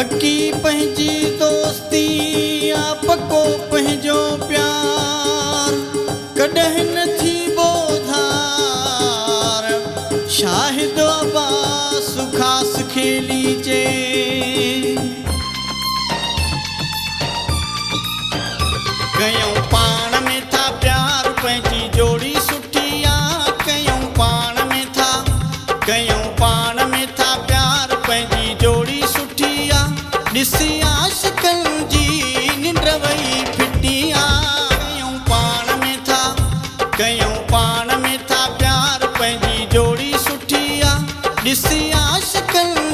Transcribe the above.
पक्की पंहिंजी दोस्ती आ पक्को पंहिंजो प्यार कॾहिं न थी बोधार शाहिद अब्बास ख़ासि खेली जे कयूं पाण में था प्यार पंहिंजी जोड़ी सुठी आहे कयूं पाण में था प्यार पंहिंजी जोड़ी सुठी आहे ॾिसी आशिक़नि जी निंड वई फिटी आहे कयूं पाण में था प्यार पंहिंजी जोड़ी सुठी आहे ॾिसी आशिक़नि